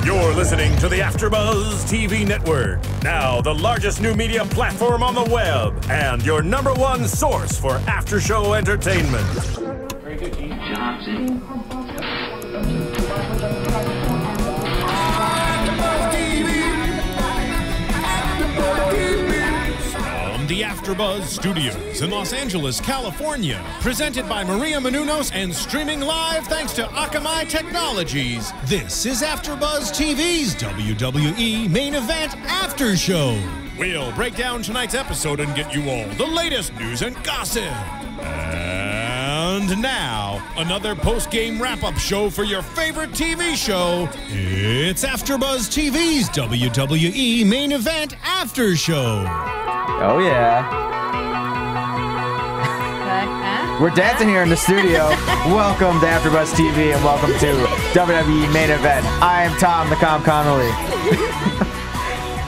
You're listening to the AfterBuzz TV Network, now the largest new media platform on the web, and your #1 source for after-show entertainment. Very good, Dean Johnson. From the AfterBuzz Studios in Los Angeles, California, presented by Markeia McCarty and streaming live thanks to Akamai Technologies. This is AfterBuzz TV's WWE Main Event After Show. We'll break down tonight's episode and get you all the latest news and gossip. And now, another post-game wrap-up show for your favorite TV show. It's AfterBuzz TV's WWE Main Event After Show. Oh, yeah. We're dancing here in the studio. Welcome to AfterBuzz TV and welcome to WWE Main Event. I am Tom Connolly.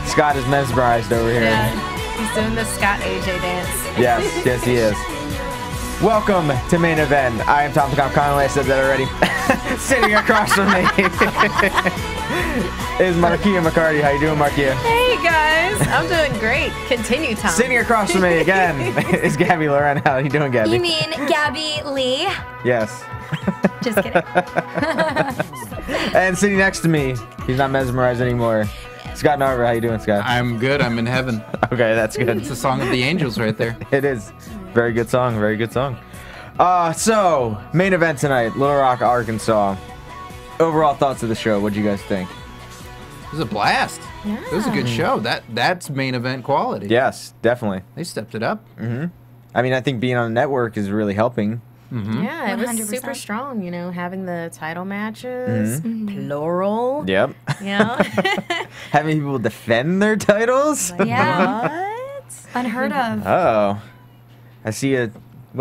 Scott is mesmerized over here. Yeah, he's doing the Scott AJ dance. Yes, he is. Welcome to Main Event. I am Tom Connolly. I said that already. Sitting across from me is Markeia McCarty. How you doing, Markeia? Hey guys, I'm doing great. Continue, Tom. Sitting across from me again is Gabrielle Loren. How you doing, Gabby? You mean Gabby Lee? Yes. Just kidding. And sitting next to me, he's not mesmerized anymore. Scott Narver, how you doing, Scott? I'm good. I'm in heaven. Okay, that's good. It's the song of the angels right there. It is. Very good song. Very good song. So, main event tonight, Little Rock, Arkansas. Overall thoughts of the show. What do you guys think? It was a blast. Yeah. It was a good show. That's main event quality. Yes, definitely. They stepped it up. I mean, I think being on the network is really helping. Yeah, it was 100%. super strong, you know, having the title matches, plural. Yep. You know? Having people defend their titles? Yeah. What? Unheard of. Oh. I see what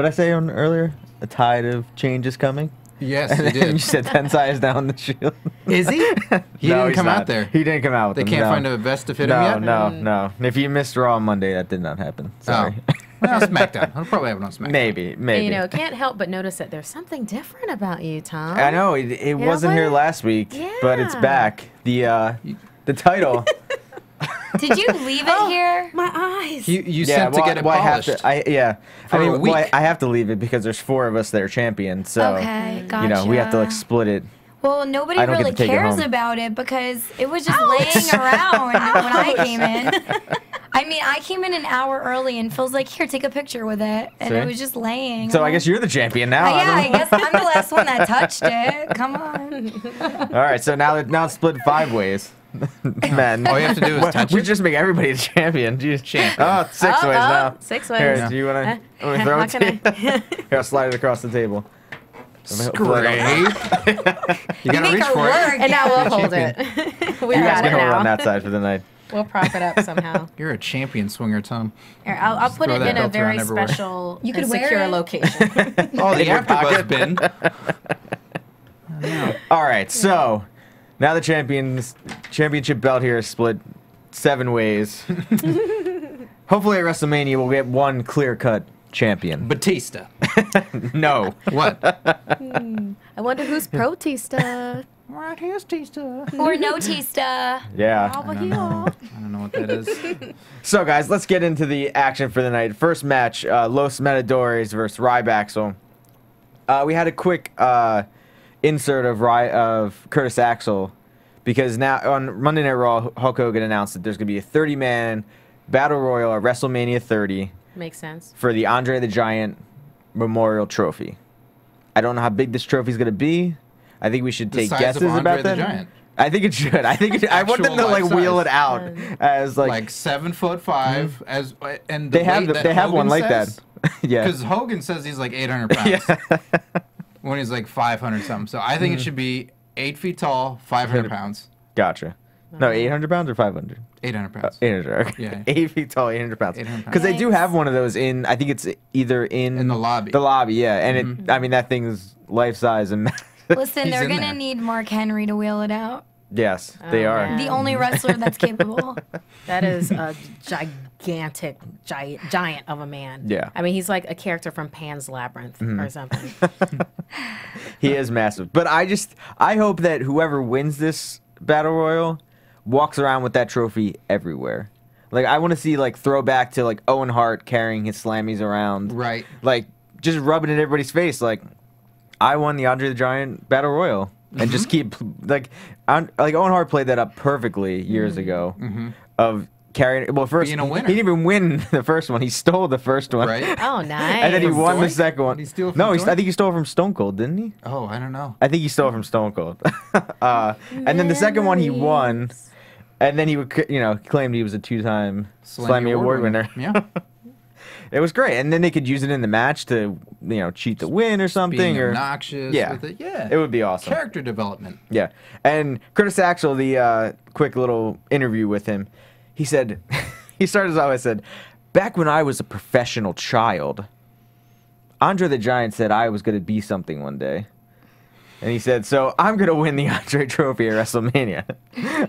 did I say on earlier? A tide of change is coming? Yes, And you then did. you said Tensai is down the shield. Is he? He No, didn't he's come not. out there. He didn't come out with They them, can't no. find a vest to fit him yet? No. If you missed Raw on Monday, that did not happen. Sorry. Oh. Well, SmackDown. I'll probably have it on SmackDown. Maybe. You know, can't help but notice that there's something different about you, Tom. I know it wasn't here last week, but it's Yeah. back. The title. Did you leave it here? My eyes. You sent to get it I have polished. to. For a week. I have to leave it because there's 4 of us that are champions. So Okay, you know we have to like gotcha. split it. Well, nobody I don't get really to take it cares home. about it because it was just laying around when I came in. I mean, I came in an hour early and Phil's like, here, take a picture with it. And See? it was just laying. So I guess you're the champion now. Yeah, I don't know. guess I'm the last one that touched it. Come on. All right, so now it's split 5 ways. Man, All you have to do is touch we it. just make everybody the champion. Jeez. Champion. Oh, 6 ways now. 6 ways. Here, do you want to throw how it to can you? Here, I'll slide it across the table. Scrape. You gotta make reach her for it. work. And now we'll hold Champion. it. We You guys got can it hold it on now. that side for the night. We'll prop it up somehow. You're a champion swinger, Tom. Here, I'll put throw it that in a belt very around everywhere. special You could and wear secure it. location. Oh, the your AfterBuzz bin. All right, so now the championship belt here is split 7 ways. Hopefully at WrestleMania we'll get one clear-cut champion. Batista. No. What? I wonder who's Protista. Right here's Tista. Or no Tista. Yeah. Over I here. don't know what that is. So guys, let's get into the action for the night. First match, Los Matadores versus Rybaxel. We had a quick insert of Curtis Axel because now on Monday Night Raw, Hulk Hogan announced that there's going to be a 30-man Battle Royal at WrestleMania 30 Makes sense. for the Andre the Giant Memorial Trophy. I don't know how big this trophy is going to be. I think we should The take size guesses of Andre about the that. Giant. I think it should. I want them to Actual like life wheel size. it out as Like 7'5" as and the they have weight that they have one Hogan like says, that. Yeah. Because Hogan says he's like 800 pounds when he's like 500 something. So I think it should be 8 feet tall, 500 pounds. Gotcha. No, 800 pounds or 500? 800 pounds. 800. Okay. Yeah. 8 feet tall, 800 pounds. 800 pounds. Because they do Nice. have one of those in. I think it's either in the lobby. The lobby, yeah. And it. I mean, that thing's life size and. Listen, He's they're in going to there. need Mark Henry to wheel it out. Yes, they Oh, are. man. The only wrestler that's capable. That is a gigantic giant of a man. Yeah. I mean, he's like a character from Pan's Labyrinth or something. He is massive. But I hope that whoever wins this Battle Royal walks around with that trophy everywhere. Like, I want to see, like, throwback to, like, Owen Hart carrying his Slammies around. Right. Like, just rubbing it in everybody's face. Like, I won the Andre the Giant Battle Royal. And just keep, like Owen Hart played that up perfectly years ago of carrying, well, first, being a winner. He didn't even win the first one. He stole the first one. Right. Oh, nice. And then he won the Doink? second one. Did he steal from No, Doink? I think he stole from Stone Cold, didn't he? Oh, I don't know. I think he stole from Stone Cold. And then the second one he won, and then he would, claimed he was a 2-time Slammy Award winner. Yeah. It was great, and then they could use it in the match to, cheat the win or something. Being or obnoxious yeah, with it. Yeah. it would be awesome. Character development. Yeah, and Curtis Axel, the quick little interview with him, he said, he started us off. I said, back when I was a professional child, Andre the Giant said I was going to be something one day. And he said, so I'm going to win the Andre Trophy at WrestleMania.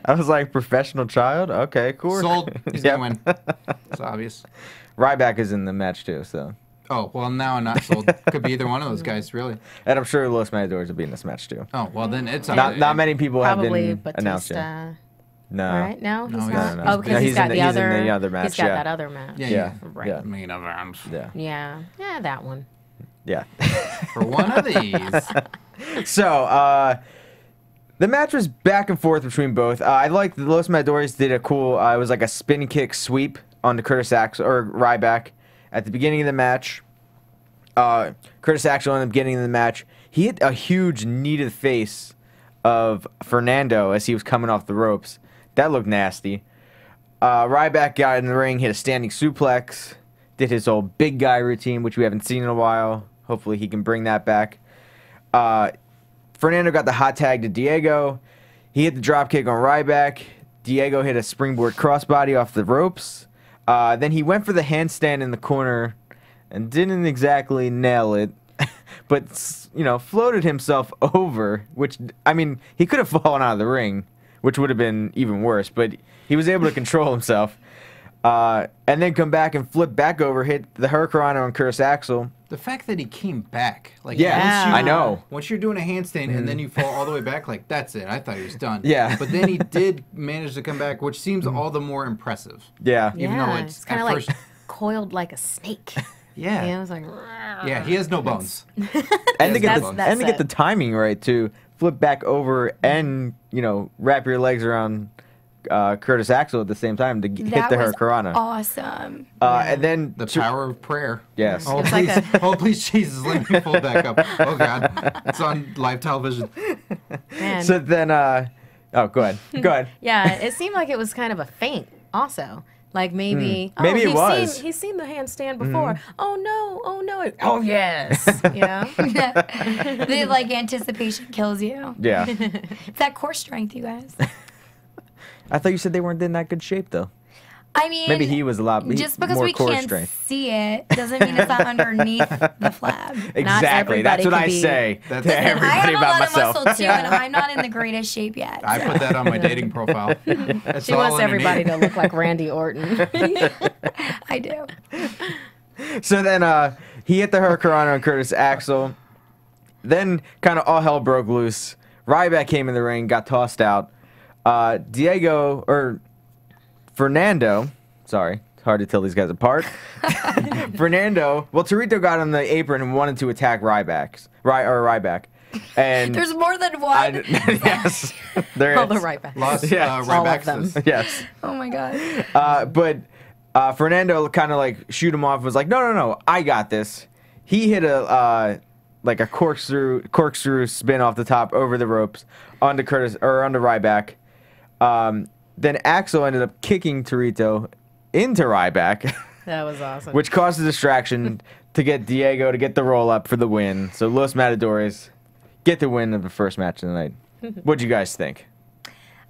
I was like, professional child? Okay, cool. Sold. He's Yep. going to win. It's obvious. Ryback is in the match, too, so. Oh, well, now I'm not sold. Could be either one of those guys, really. And I'm sure Los Matadors will be in this match, too. Oh, well, then it's Not many people have Probably been announced yet. Batista. No. Right? No, No, he's he's- not. no, Oh, because no, he's he's got in the the- he's in other. the other match, He's got yeah. that other match. Yeah. Right. Yeah. Main event. Yeah. Yeah, that one. Yeah. For one of these. So, the match was back and forth between both. I liked the Los Matadores did a cool, it was like a spin kick sweep onto Curtis Axel, or Ryback at the beginning of the match. Curtis Axel in the beginning of the match, he hit a huge knee to the face of Fernando as he was coming off the ropes. That looked nasty. Ryback got in the ring, hit a standing suplex, did his old big guy routine, which we haven't seen in a while. Hopefully he can bring that back. Fernando got the hot tag to Diego. He hit the drop kick on Ryback. Diego hit a springboard crossbody off the ropes. Then he went for the handstand in the corner and didn't exactly nail it, but, floated himself over, which, I mean, he could have fallen out of the ring, which would have been even worse, but he was able to control himself. And then come back and flip back over, hit the Hurricanrana on Curtis Axel. The fact that he came back. Like, Yeah, I know. Once you're doing a handstand and then you fall all the way back, like, that's it. I thought he was done. Yeah. But then he did manage to come back, which seems all the more impressive. Yeah. Even though it's kind of at like first- coiled like a snake. Yeah. Yeah, it was like. Yeah, he has no bones. And to get That's the timing right too, flip back over and wrap your legs around Curtis Axel at the same time to hit That the was Hurricanrana. awesome. And then The power of prayer. Yes. Oh, It's please. like Oh, please, Jesus, let me pull back up. Oh, God. It's on live television. Man. So then, go ahead. Go ahead. Yeah, it seemed like it was kind of a feint also. Like maybe Maybe it was. He's seen the handstand before. Oh no. Oh yes. The like anticipation kills you. Yeah. It's that core strength, you guys. I thought you said they weren't in that good shape though. I mean, Maybe he was a lot just because more we core can't strength. see it doesn't mean it's not underneath the flab. Exactly. That's everybody what can I be- say That's- to Listen, I everybody have a about lot myself. of muscle too, and I'm not in the greatest shape yet. I put that on my dating profile. That's She all wants everybody underneath. to look like Randy Orton. I do. So then he hit the Hurricanrana on Curtis Axel. Then kind of all hell broke loose. Ryback came in the ring, got tossed out. Fernando, sorry, it's hard to tell these guys apart. Fernando, Torito got on the apron and wanted to attack Ryback. And There's more than one. yes, there All the is. right back. Lost Yes. All of Ryback them. says- Yes. Oh my god. But Fernando kind of like shoot him off. Was like, no, I got this. He hit a corkscrew spin off the top over the ropes onto Ryback. Then Axel ended up kicking Torito into Ryback, That was awesome. which caused a distraction to get Diego to get the roll up for the win. So Los Matadores get the win of the first match of the night. What'd you guys think?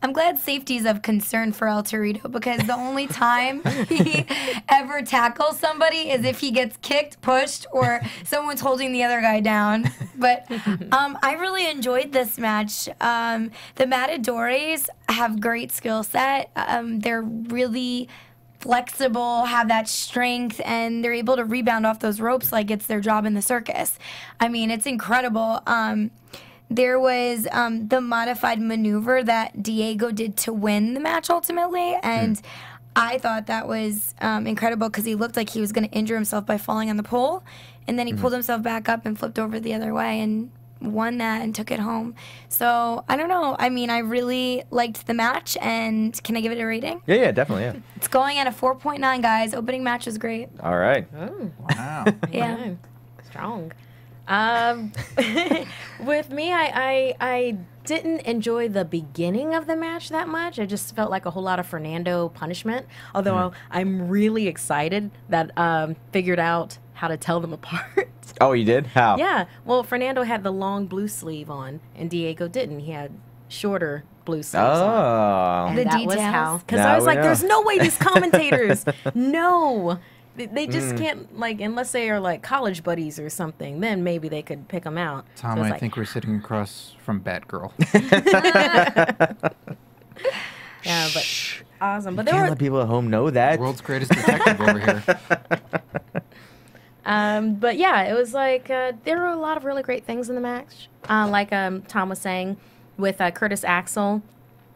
I'm glad safety's of concern for El Torito because the only time he ever tackles somebody is if he gets kicked, pushed, or someone's holding the other guy down. But I really enjoyed this match. The Matadores have great skill set. They're really flexible, have that strength, and they're able to rebound off those ropes like it's their job in the circus. I mean, it's incredible. there was the modified maneuver that Diego did to win the match ultimately, and I thought that was incredible because he looked like he was going to injure himself by falling on the pole, and then he pulled himself back up and flipped over the other way and won that and took it home. So, I don't know. I mean, I really liked the match, and can I give it a rating? Yeah, definitely, yeah. It's going at a 4.9, guys. Opening match was great. All right. Oh, Wow. Yeah. strong. With me, I didn't enjoy the beginning of the match that much. I just felt like a whole lot of Fernando punishment. Although I'm really excited that figured out how to tell them apart. Oh, you did? How? Yeah. Well, Fernando had the long blue sleeve on, and Diego didn't. He had shorter blue sleeves on. Oh. And The that was details? how. Because Now I was we like, know. there's no way these commentators no. They just can't, like, unless they are, like, college buddies or something, then maybe they could pick them out. Tom, So it's I like, think we're sitting across from Batgirl. yeah, but awesome. But You there can't were, let people at home know that. World's greatest detective over here. but yeah, it was like, there were a lot of really great things in the match. Like Tom was saying with Curtis Axel,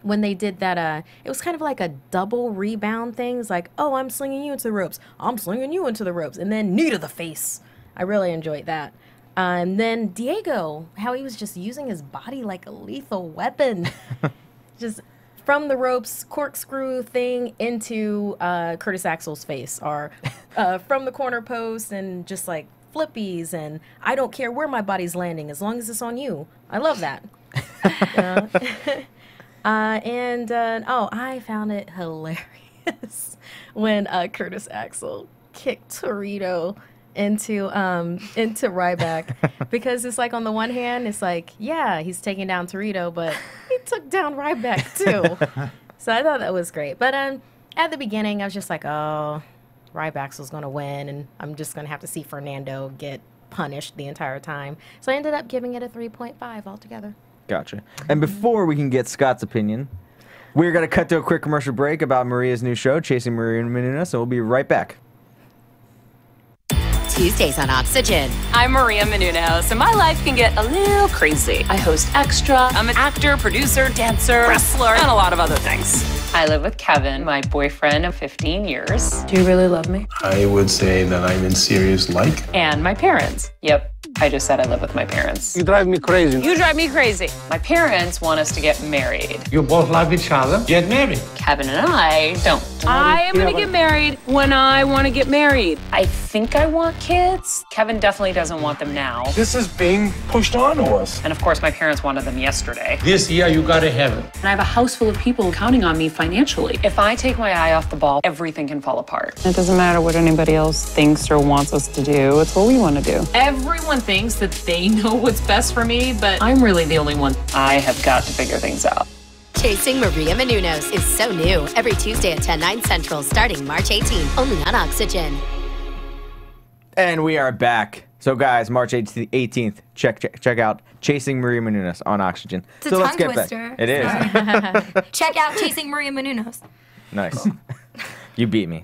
when they did that, it was kind of like a double rebound thing. It's like, oh, I'm slinging you into the ropes. I'm slinging you into the ropes. And then knee to the face. I really enjoyed that. And then Diego, how he was just using his body like a lethal weapon. Just from the ropes, corkscrew thing into Curtis Axel's face. Or from the corner post and just like flippies. And I don't care where my body's landing as long as it's on you. I love that. I found it hilarious when Curtis Axel kicked Torito into Ryback because it's like on the one hand it's like, yeah, he's taking down Torito, but he took down Ryback too. So I thought that was great. But at the beginning I was just like, oh, Ryback's gonna win and I'm just gonna have to see Fernando get punished the entire time. So I ended up giving it a 3.5 altogether. Gotcha. And before we can get Scott's opinion, we're going to cut to a quick commercial break about Maria's new show, Chasing Maria Menounos, and we'll be right back. Tuesdays on Oxygen. I'm Markeia McCarty, and my life can get a little crazy. I host Extra. I'm an actor, producer, dancer, wrestler, and a lot of other things. I live with Kevin, my boyfriend of 15 years. Do you really love me? I would say that I'm in serious like. And my parents. Yep, I just said I live with my parents. You drive me crazy. You drive me crazy. My parents want us to get married. You both love each other. Get married. Kevin and I don't. I am going to get married when I want to get married. I think I want kids. Kevin definitely doesn't want them now. This is being pushed on to us. And of course, my parents wanted them yesterday. This year, you gotta have it. And I have a house full of people counting on me financially. If I take my eye off the ball, everything can fall apart. It doesn't matter what anybody else thinks or wants us to do. It's what we want to do. Everyone thinks that they know what's best for me, but I'm really the only one. I have got to figure things out. Chasing Maria Menounos is so new. Every Tuesday at 10, 9 Central, starting March 18, only on Oxygen. And we are back. So, guys, March 18th, check out Chasing Maria Menounos on Oxygen. It's a so let's tongue get twister. back. It is. Check out Chasing Maria Menounos. Nice. You beat me.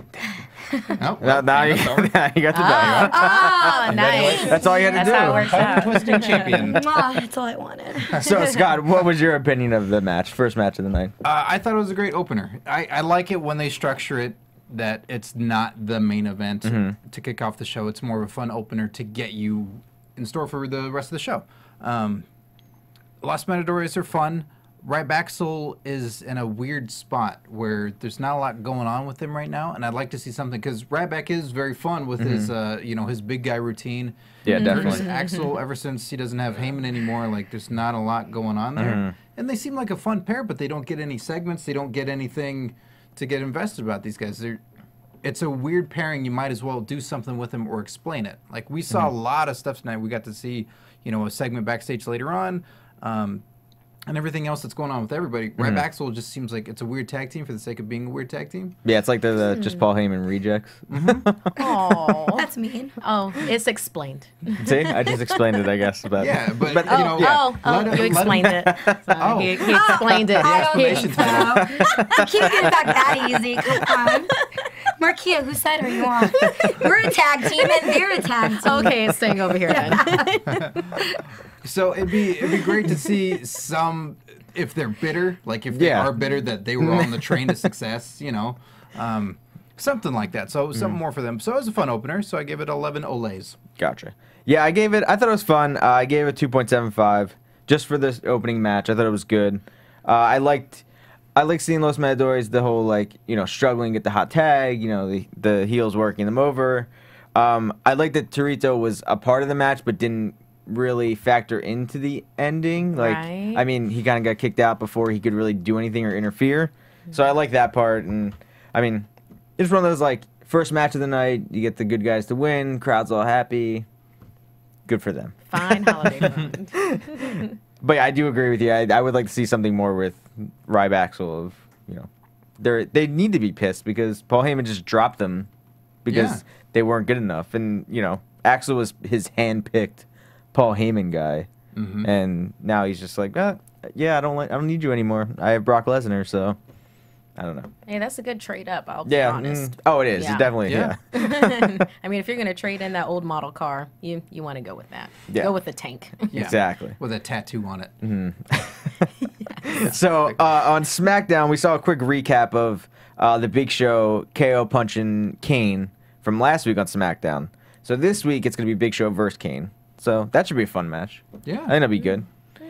Oh, Now you got the belt. Oh, nice. That's all you had to That's do. how it works out. twisting champion. That's all I wanted. So, Scott, what was your opinion of the match? First match of the night. I thought it was a great opener. I like it when they structure it that it's not the main event to kick off the show. It's more of a fun opener to get you in store for the rest of the show. Los Matadores are fun. Ryback is in a weird spot where there's not a lot going on with him right now, and I'd like to see something because Ryback is very fun with his, his big guy routine. Yeah, definitely. Curtis Axel, ever since he doesn't have Heyman anymore, like there's not a lot going on there, and they seem like a fun pair, but they don't get any segments. They don't get anything to get invested about these guys. It's a weird pairing. You might as well do something with them or explain it. Like we saw a lot of stuff tonight. We got to see, a segment backstage later on. And everything else that's going on with everybody. Ryback just seems like it's a weird tag team for the sake of being a weird tag team. Yeah, it's like the just Paul Heyman rejects. Oh, That's mean. oh, it's explained. See, I just explained it, I guess. But Yeah, but, You explained it. So he explained it. I don't explanation think so. You can't get it back that easy. Come on. Markeia, whose side are you on? We're a tag team and they're a tag team. Okay, it's staying over here then. So it'd be great to see some, if they're bitter, like if they are bitter that they were on the train to success, you know, something like that. So something more for them. So it was a fun opener. So I gave it 11 Olays. Gotcha. Yeah, I thought it was fun. I gave it 2.75 just for this opening match. I thought it was good. I liked seeing Los Matadores, the whole, like, you know, struggling to get the hot tag, you know, the heels working them over. I liked that Torito was a part of the match but didn't really factor into the ending. Like, Right. I mean, he kind of got kicked out before he could really do anything or interfere. So I like that part. And, I mean, it's one of those, like, first match of the night, you get the good guys to win, crowd's all happy. Good for them. Fine holiday fund. But yeah, I do agree with you. I would like to see something more with Ryback. Of, you know, they need to be pissed because Paul Heyman just dropped them because they weren't good enough, and you know, Axel was his hand-picked Paul Heyman guy, and now he's just like, yeah, I don't need you anymore. I have Brock Lesnar, so I don't know. Hey, that's a good trade up, I'll be honest. Oh, it is. Yeah. It definitely, yeah. I mean, if you're going to trade in that old model car, you want to go with that. Yeah. Go with the tank. Yeah. Exactly. With a tattoo on it. So on SmackDown, we saw a quick recap of the Big Show KO punching Kane from last week on SmackDown. So this week, it's going to be Big Show versus Kane. So that should be a fun match. Yeah. I think that'll be good.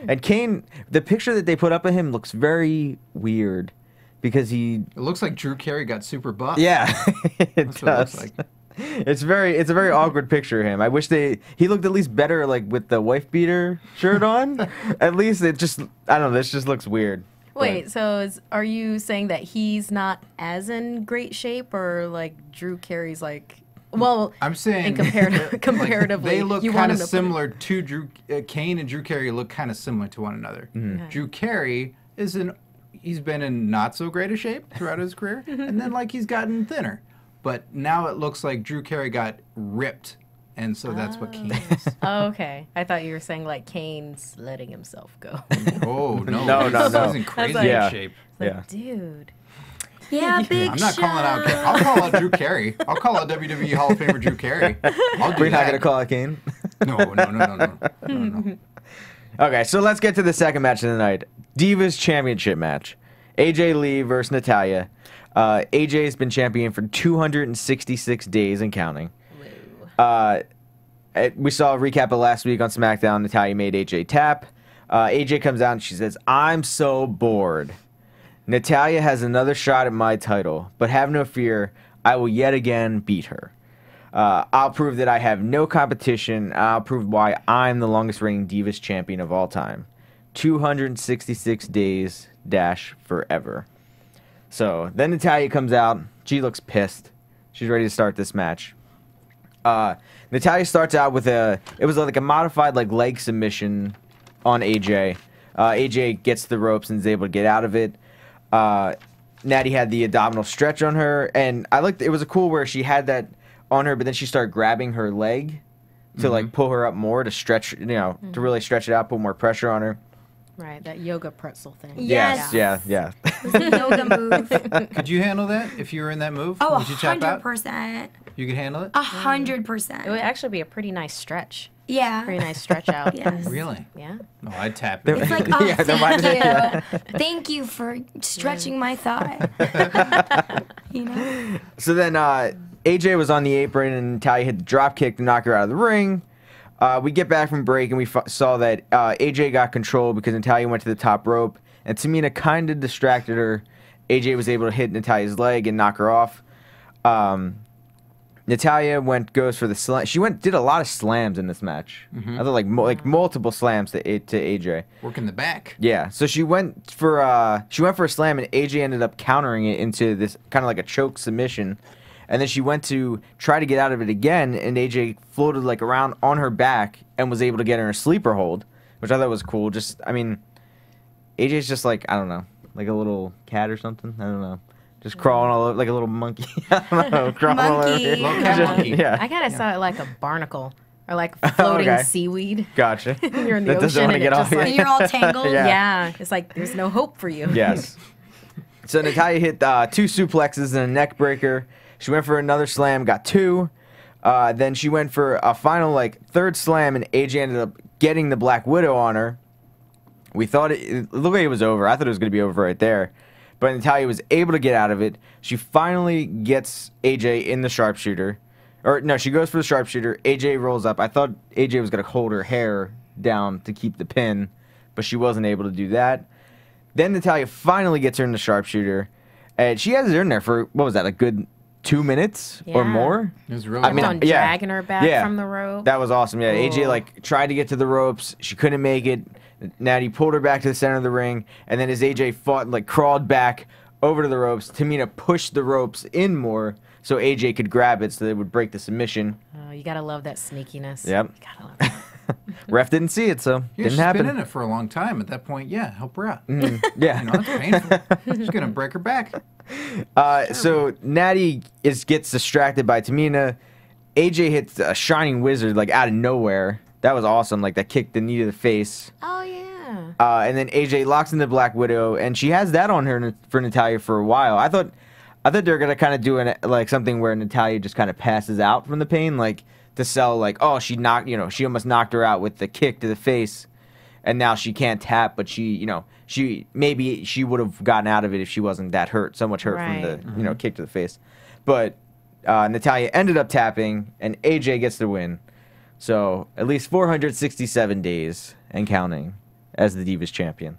And Kane, the picture that they put up of him looks very weird. Because It looks like Drew Carey got super buff. yeah, it That's what it does. looks like. It's a very awkward picture of him. I wish he looked at least better, like with the wife beater shirt on. At least I don't know. This just looks weird. Wait, so are you saying that he's not as in great shape, or like Drew Carey's like? Well, I'm saying comparatively, they look you kind want of him to similar to Kane and Drew Carey look kind of similar to one another. Okay. Drew Carey he's been in not so great a shape throughout his career, and then like he's gotten thinner. But now it looks like Drew Carey got ripped, and so that's what Kane is. Oh, okay. I thought you were saying like Kane's letting himself go. Oh no, No. He's in crazy Yeah. shape. Yeah. Dude. Yeah, Big I'm not Show. calling out. I'll call out Drew Carey. I'll call out WWE Hall of Famer Drew Carey. I'll do We're not that. gonna call it Kane. No. Okay, so let's get to the second match of the night. Divas Championship match. AJ Lee versus Natalya. AJ's been champion for 266 days and counting. We saw a recap of last week on SmackDown. Natalya made AJ tap. AJ comes out and she says, "I'm so bored. Natalya has another shot at my title, but have no fear, I will yet again beat her. I'll prove that I have no competition. I'll prove why I'm the longest reigning Divas champion of all time. 266 days dash forever." So then Natalya comes out. She looks pissed. She's ready to start this match. Natalya starts out with it was like a modified like leg submission on AJ. AJ gets the ropes and is able to get out of it. Natty had the abdominal stretch on her, and I liked it was a cool where she had that on her, but then she started grabbing her leg to like pull her up more to stretch, to really stretch it out, put more pressure on her. Right, that yoga pretzel thing. Yes. Yeah. It was a yoga move. Could you handle that if you were in that move? Oh, Would you tap out? 100%. You could handle it? 100%. It would actually be a pretty nice stretch. Yeah. Pretty nice stretch out. Yes. Really? Yeah. No, I'd tap It's it. like, oh, Yeah, thank you. Thank you for stretching my thigh. So then AJ was on the apron and Natalya hit the drop kick to knock her out of the ring. We get back from break and we saw that AJ got control because Natalya went to the top rope and Tamina kind of distracted her. AJ was able to hit Natalya's leg and knock her off. Natalya goes for the slam. She did a lot of slams in this match. I thought like multiple slams to AJ. Work in the back. Yeah, so she went for a slam and AJ ended up countering it into this kind of like a choke submission. And then she went to try to get out of it again, and AJ floated like around on her back and was able to get her in a sleeper hold, which I thought was cool. AJ's just like, I don't know, like a little cat or something. I don't know. Just crawling all over like a little monkey. I don't know, crawling all over. Monkey. Little cat monkey. Yeah. I kind of saw it like a barnacle or like floating Okay. seaweed. Gotcha. You're in the That doesn't ocean wanna and get it off just yet. like, And you're all tangled. Yeah. yeah, it's like there's no hope for you. Yes. So Natalya hit 2 suplexes and a neck breaker. She went for another slam, got 2. Then she went for a final, like, 3rd slam, and AJ ended up getting the Black Widow on her. We thought it looked like it was over. I thought it was going to be over right there. But Natalya was able to get out of it. She finally gets AJ in the sharpshooter. Or, no, she goes for the sharpshooter. AJ rolls up. I thought AJ was going to hold her hair down to keep the pin, but she wasn't able to do that. Then Natalya finally gets her in the sharpshooter. And she has her in there for, what was that, a good 2 minutes or more? It was really Kept on dragging her back from the rope. That was awesome. Yeah, AJ like tried to get to the ropes. She couldn't make it. Natty pulled her back to the center of the ring, and then as AJ fought, like crawled back over to the ropes, Tamina pushed the ropes in more so AJ could grab it so that it would break the submission. Oh, you gotta love that sneakiness. Yep. You gotta love that. Ref didn't see it, so Yeah, didn't she's happen. been in it for a long time. At that point, yeah, help her out. Yeah. You know, it's painful. She's gonna break her back. So Natty gets distracted by Tamina. AJ hits a Shining Wizard like out of nowhere. That was awesome. like that kicked the knee to the face. Oh yeah. And then AJ locks in the Black Widow, and she has that on her for Natalya for a while. I thought they were gonna kind of do like something where Natalya just kind of passes out from the pain, like to sell like, oh, she almost knocked her out with the kick to the face, and now she can't tap, but she would have gotten out of it if she wasn't that hurt, so much hurt from the kick to the face. But Natalya ended up tapping, and AJ gets the win. So at least 467 days and counting as the Divas champion.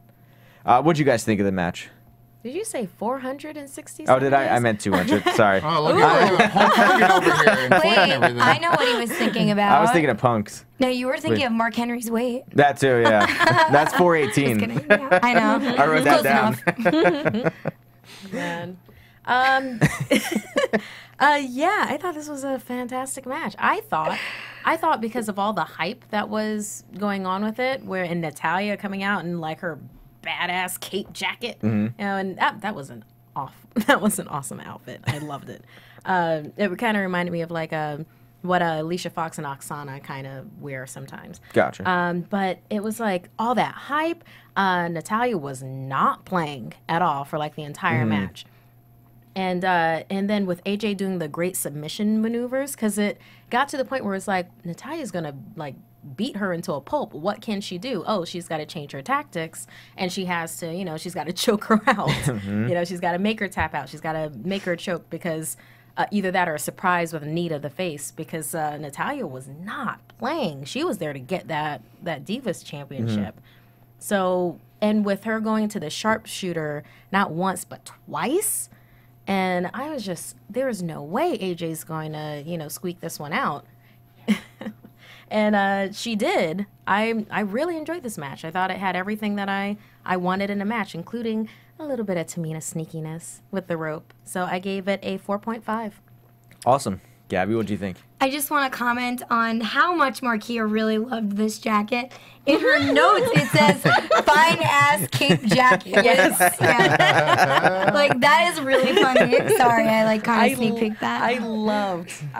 What'd you guys think of the match? Did you say 460? Oh, did I? I meant 200. Sorry. Oh, look at Hulk Hogan over here and playing everything. I know what he was thinking about. I was thinking of Punks. No, you were thinking of Mark Henry's weight. That too, yeah. That's 418. Just kidding. Yeah, I know. I wrote that down. Man. Yeah, I thought this was a fantastic match. I thought because of all the hype that was going on with it, and Natalya coming out in like her badass cape jacket, and that was an awesome outfit. I loved it. It kind of reminded me of like what Alicia Fox and Oksana kind of wear sometimes. Gotcha. But it was like all that hype. Natalya was not playing at all for like the entire match. And then with AJ doing the great submission maneuvers, because it got to the point where it's like, Natalya's going to like beat her into a pulp. What can she do? Oh, she's got to change her tactics, and she has to, she's got to choke her out. She's got to make her tap out. She's got to make her choke, because either that or a surprise with a knee to the face, because Natalya was not playing. She was there to get that Divas Championship. So, and with her going to the sharpshooter not once but twice, and I was just, there's no way AJ's going to, squeak this one out. And she did. I really enjoyed this match. I thought it had everything that I wanted in a match, including a little bit of Tamina sneakiness with the rope. So I gave it a 4.5. Awesome. Gabby, what do you think? I just want to comment on how much Markeia really loved this jacket. In her notes, it says, fine ass cape jacket. Yes. Yeah. Like, that is really funny. Sorry, I kind of sneak peeked that. I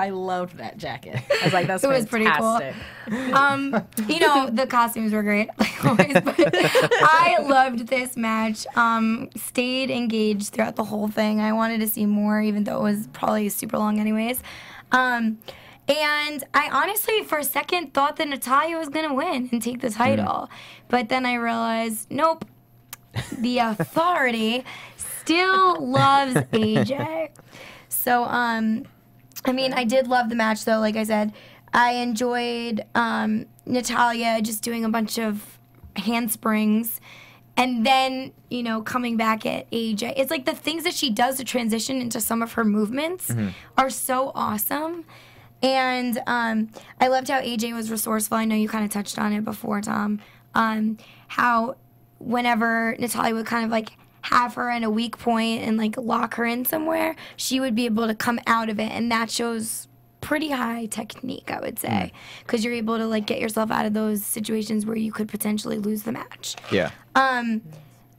loved that jacket. I was like, that's it was fantastic. Pretty cool. The costumes were great, like always. But I loved this match. Stayed engaged throughout the whole thing. I wanted to see more, even though it was probably super long anyways. And I honestly, for a second, thought that Natalya was going to win and take the title. But then I realized, nope, the Authority still loves AJ. So, I did love the match, though. Like I said, I enjoyed Natalya just doing a bunch of handsprings. And then, coming back at AJ. It's like the things that she does to transition into some of her movements are so awesome. And I loved how AJ was resourceful. I know you kind of touched on it before, Tom. How whenever Natalya would kind of like have her in a weak point and like lock her in somewhere, she would be able to come out of it. And that shows pretty high technique, I would say, because you're able to like get yourself out of those situations where you could potentially lose the match. Yeah.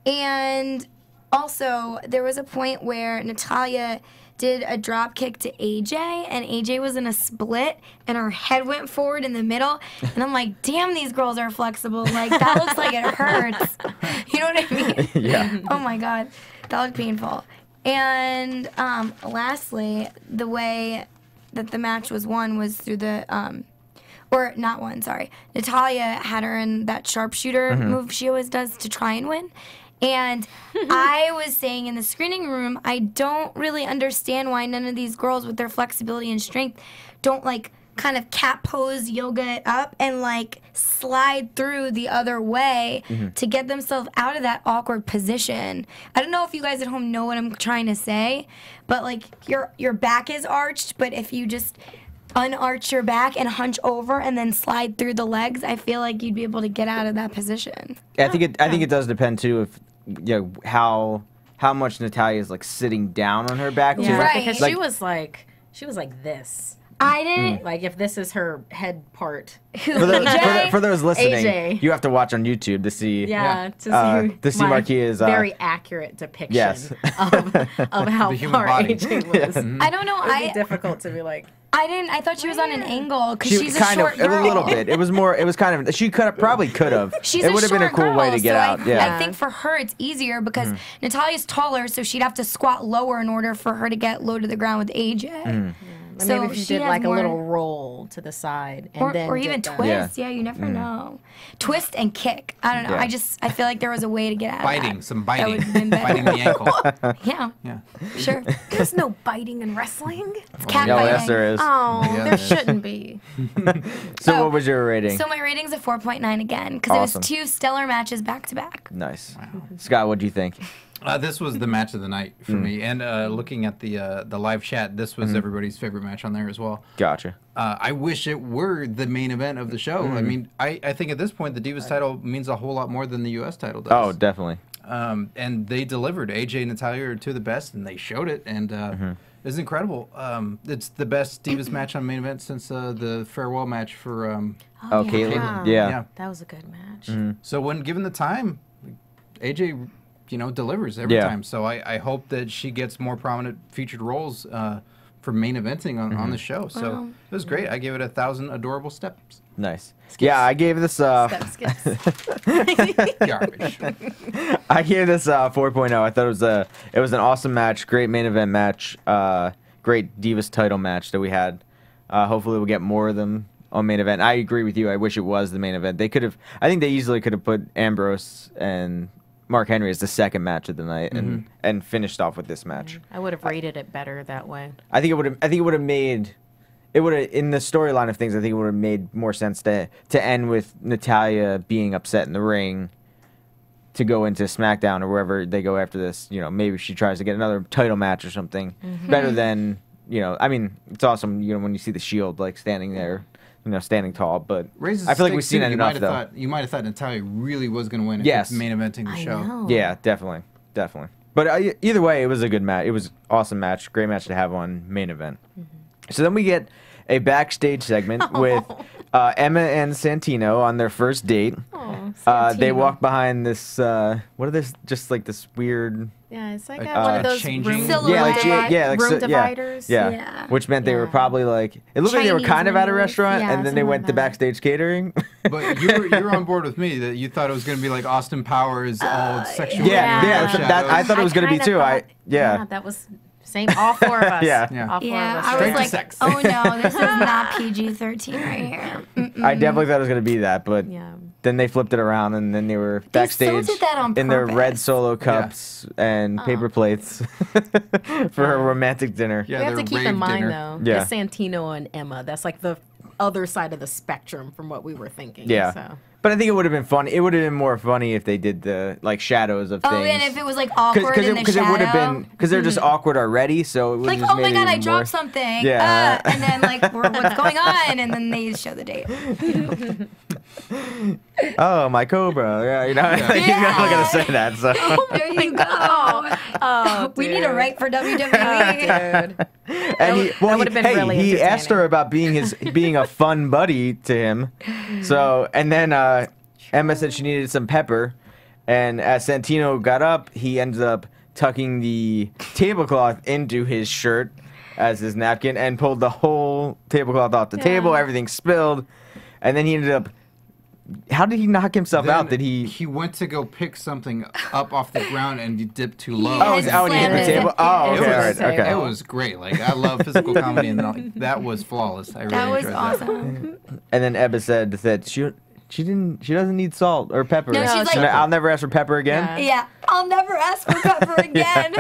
And also there was a point where Natalya did a drop kick to AJ, and AJ was in a split, and her head went forward in the middle, and I'm like, damn, these girls are flexible. Like, that looks like it hurts. You know what I mean? Yeah. Oh, my God. That looked painful. And lastly, the way that the match was won was through the or not won, sorry. Natalya had her in that sharpshooter move she always does to try and win. And I was saying in the screening room, I don't really understand why none of these girls with their flexibility and strength don't like kind of cat pose, yoga it up, and like slide through the other way to get themselves out of that awkward position. I don't know if you guys at home know what I'm trying to say, but like your back is arched, but if you just unarch your back and hunch over and then slide through the legs, I feel like you'd be able to get out of that position. Yeah, I think it does depend too if how much Natalya is like sitting down on her back too. Yeah, Right. because Like- she was like this. I didn't. Like if this is her head part. For those listening, AJ. you have to watch on YouTube to see. Yeah, to see my Markeia's very accurate depiction yes. of how The human far body. AJ was. I don't know. It would be difficult to be like. I thought she was on an angle because She she's a kind short of girl. a little bit. It was kind of she probably could have. She's It would have been a short cool girl, way to get so out. Yeah. I think for her it's easier because Natalya's taller, so she'd have to squat lower in order for her to get low to the ground with AJ. So Maybe if you she did has like more- a little roll to the side and then or even did the- twist. Yeah, you never know. Twist and kick. I don't know. Yeah. I feel like there was a way to get out of Biting, that. some That biting. would've been better. Biting the ankle. Yeah, Yeah. sure. There's no biting in wrestling. It's cat Oh, biting. yes, there is. Oh, Yeah, there there is. shouldn't be. So Oh. what was your rating? So my rating's a 4.9 again because it Awesome. was 2 stellar matches back to back. Nice. Scott, what do you think? This was the match of the night for me, and looking at the live chat, this was everybody's favorite match on there as well. Gotcha. I wish it were the main event of the show. I mean, I think at this point the Divas title means a whole lot more than the U.S. title does. Oh, definitely. And they delivered. AJ and Natalya are two of the best, and they showed it, and it's incredible. It's the best Divas match on main event since the farewell match for. Oh, Caitlyn. Yeah. That was a good match. So when given the time, AJ, delivers every Yeah. time. So I hope that she gets more prominent featured roles for main eventing on the show. So it was great. I gave it 1,000 adorable steps. Nice. Yeah, I gave this Step skips. Garbage. I gave this 4.0. I thought it was an awesome match, great main event match, great Divas title match that we had. Hopefully we'll get more of them on main event. I agree with you. I wish it was the main event. I think they easily could have put Ambrose and Mark Henry as the second match of the night and finished off with this match. I would have rated it better that way. I think it would have made in the storyline of things. I think it would have made more sense to end with Natalya being upset in the ring, to go into SmackDown or wherever they go after this. Maybe she tries to get another title match or something. Better than I mean, it's awesome. When you see the Shield like standing there, standing tall. But Raises I feel like the we've stakes, seen too. it enough though. You might have thought Natalya really was going to win if Yes. it's main eventing the show. know. Yeah, definitely. But either way, it was a good match. It was an awesome match, great match to have on main event. So then we get a backstage segment with Emma and Santino on their first date. Oh, They walk behind this. What are this? Just like this weird. Yeah, it's like Like, one of those changing- room, Silhouette. Yeah, like room yeah, dividers. Yeah. Yeah. Which meant they were Yeah. probably like. It looked like they were Chinese kind of at a menus. restaurant, Yeah, and then they something went like to that. backstage catering. But you're on board with me that you thought it was going to be like Austin Powers, all sexual. yeah, Yeah. that, I thought it was gonna be kinda too. thought- Yeah. that was same. All four of us. Yeah. Yeah. All four Yeah, of us. I Straight was to like, sex. oh no, this is not PG-13 right here. I definitely thought it was gonna be that, but Yeah. then they flipped it around, and then they were backstage did that on in their red purpose. solo cups and paper plates for a romantic dinner. Yeah, We have to their keep in rave mind dinner. though, Yeah. the Santino and Emma. That's like the other side of the spectrum from what we were thinking. Yeah. So. But I think it would have been funny. It would have been more funny if they did the like shadows of Oh, things. and if it was like awkward in the it shadow. would have been because they're just awkward already. So it would Like, just oh my made it god, I even dropped more- something. Yeah. And then like, what's going on? And then they show the date. Oh, my Cobra. Yeah, you're not gonna say that. So. There you go. Oh, We need a dude. write for WWE. Dude. And That would've been really he asked her entertaining. about being a fun buddy to him. So and then Emma said she needed some pepper, and as Santino got up, he ended up tucking the tablecloth into his shirt as his napkin and pulled the whole tablecloth off the table. Everything spilled, and then he ended up How did he knock himself Then out? Did he? He went to go pick something up off the ground and he dipped too low. Oh, and he hit the table. Oh, It okay, all was, right, okay. it was great. Like I love physical comedy, and that was flawless. I really That was enjoyed awesome. And then Ebba said that she doesn't need salt or pepper. No, she's like- I'll never ask for pepper again. Yeah, I'll never ask for pepper again.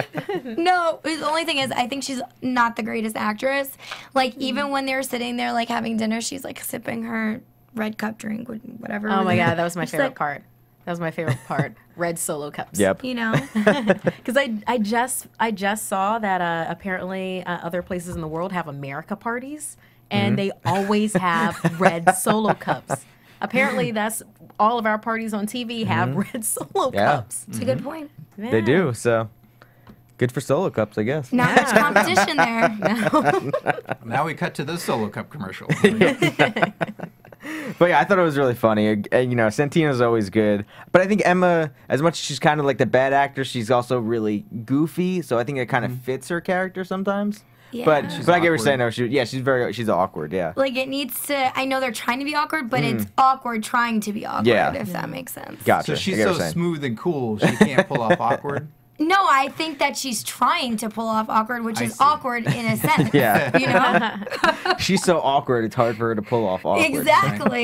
No, the only thing is, I think she's not the greatest actress. Like, even when they were sitting there, like, having dinner, she's, like, sipping her red cup drink, whatever. Oh my God, that was my She's favorite like- part. That was my favorite part. Red Solo cups. Yep. You know? Because I just saw that apparently other places in the world have America parties, and they always have red Solo cups. Apparently, that's all of our parties on TV have red Solo Yeah. cups. It's a good point. They Yeah. do. So good for solo cups, I guess. Not much competition there. Now we cut to the Solo Cup commercial. But yeah, I thought it was really funny. You know, Santina's always good. But I think Emma, as much as she's kind of like the bad actor, she's also really goofy. So I think it kind of fits her character sometimes. Yeah. But I get what you're awkward. saying. No, she's awkward. Yeah. Like, it needs to, I know they're trying to be awkward, but it's awkward trying to be awkward, Yeah. if that makes sense. Gotcha. So she's I get what so you're saying. smooth and cool, she can't pull off awkward. No, I think that she's trying to pull off awkward, which I is see. awkward in a sense. Yeah. You know? She's so awkward. It's hard for her to pull off awkward. Exactly.